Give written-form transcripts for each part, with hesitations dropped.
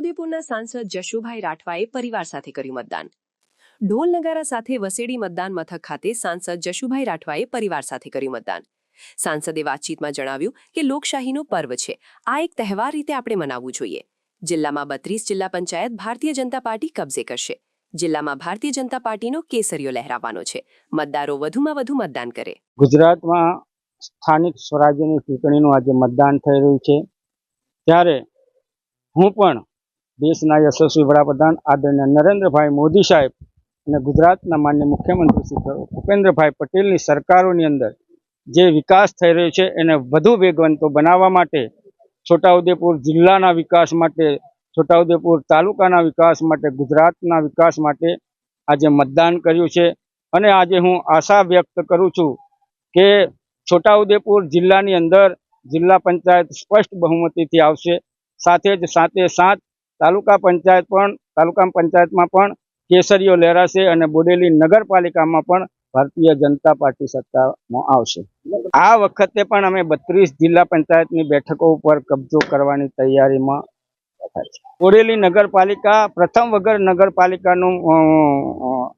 છોટાઉદેપુરના સાંસદ જશુભાઈ રાઠવાએ પરિવાર સાથે કર્યું મતદાન। ઢોલ નગારા સાથે વસેડી મતદાન મથક ખાતે સાંસદ જશુભાઈ રાઠવાએ પરિવાર સાથે કર્યું મતદાન। સાંસદે વાતચીતમાં જણાવ્યું કે લોકશાહીનો પર્વ છે, આ એક તહેવાર રીતે આપણે મનાવવું જોઈએ। જિલ્લામાં 32 જિલ્લા પંચાયત ભારતીય જનતા પાર્ટી કબજે કરશે। જિલ્લામાં ભારતીય જનતા પાર્ટીનો કેસરીયો લહેરાવવાનો છે। મતદારો વધુમાં વધુ મતદાન કરે। ગુજરાતમાં સ્થાનિક સ્વરાજ્યની ચૂંટણીનું આજે મતદાન થઈ રહ્યું છે, ત્યારે હું પણ દેશના યશસ્વી વડાપ્રધાન આદરણીય નરેન્દ્રભાઈ મોદી સાહેબ અને ગુજરાતના માન્ય મુખ્યમંત્રી શ્રી ભૂપેન્દ્રભાઈ પટેલની સરકારોની અંદર જે વિકાસ થઈ રહ્યો છે એને વધુ વેગવંતો બનાવવા માટે, છોટાઉદેપુર જિલ્લાના વિકાસ માટે, છોટાઉદેપુર તાલુકાના વિકાસ માટે, ગુજરાતના વિકાસ માટે આજે મતદાન કર્યું છે। અને આજે હું આશા વ્યક્ત કરું છું કે છોટાઉદેપુર જિલ્લાની અંદર જિલ્લા પંચાયત સ્પષ્ટ બહુમતીથી આવશે। સાથે તાલુકા પંચાયતમાં પણ કેસરીઓ લહેરાશે અને બોડેલી નગરપાલિકામાં પણ ભારતીય જનતા પાર્ટી સત્તામાં આવશે। આ વખતે પણ અમે 32 જિલ્લા પંચાયતની બેઠકો ઉપર કબજો કરવાની તૈયારીમાં છે। બોડેલી નગરપાલિકા પ્રથમ વગર નગરપાલિકાનું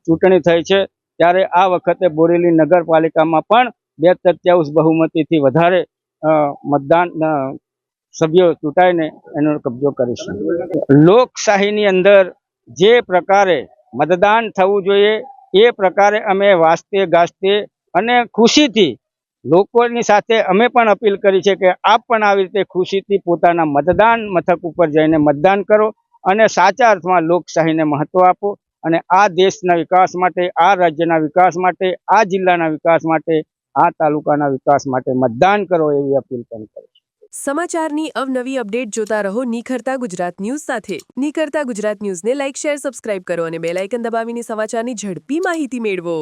ચૂંટણી થઈ છે, ત્યારે આ વખતે બોડેલી નગરપાલિકામાં પણ 2/3 બહુમતીથી વધારે મતદાન સભ્યો ચૂંટાઈને એનો કબજો કરીશું। લોકશાહીની અંદર જે પ્રકારે મતદાન થવું જોઈએ એ પ્રકારે અમે વાસ્તે ગાસ્તે અને ખુશીથી લોકોની સાથે અમે પણ અપીલ કરી છે કે આપ પણ આવી રીતે ખુશીથી પોતાના મતદાન મથક ઉપર જઈને મતદાન કરો અને સાચા અર્થમાં લોકશાહીને મહત્વ આપો અને આ દેશના વિકાસ માટે, આ રાજ્યના વિકાસ માટે, આ જિલ્લાના વિકાસ માટે, આ તાલુકાના વિકાસ માટે મતદાન કરો એવી અપીલ પણ કરી છે। સમાચારની અવનવી અપડેટ જોતા રહો નિખરતા ગુજરાત ન્યૂઝ સાથે। નિખરતા ગુજરાત ન્યૂઝને લાઇક, શેર, સબસ્ક્રાઇબ કરો અને બેલ આઇકન દબાવીને સમાચારની ઝડપી માહિતી મેળવો।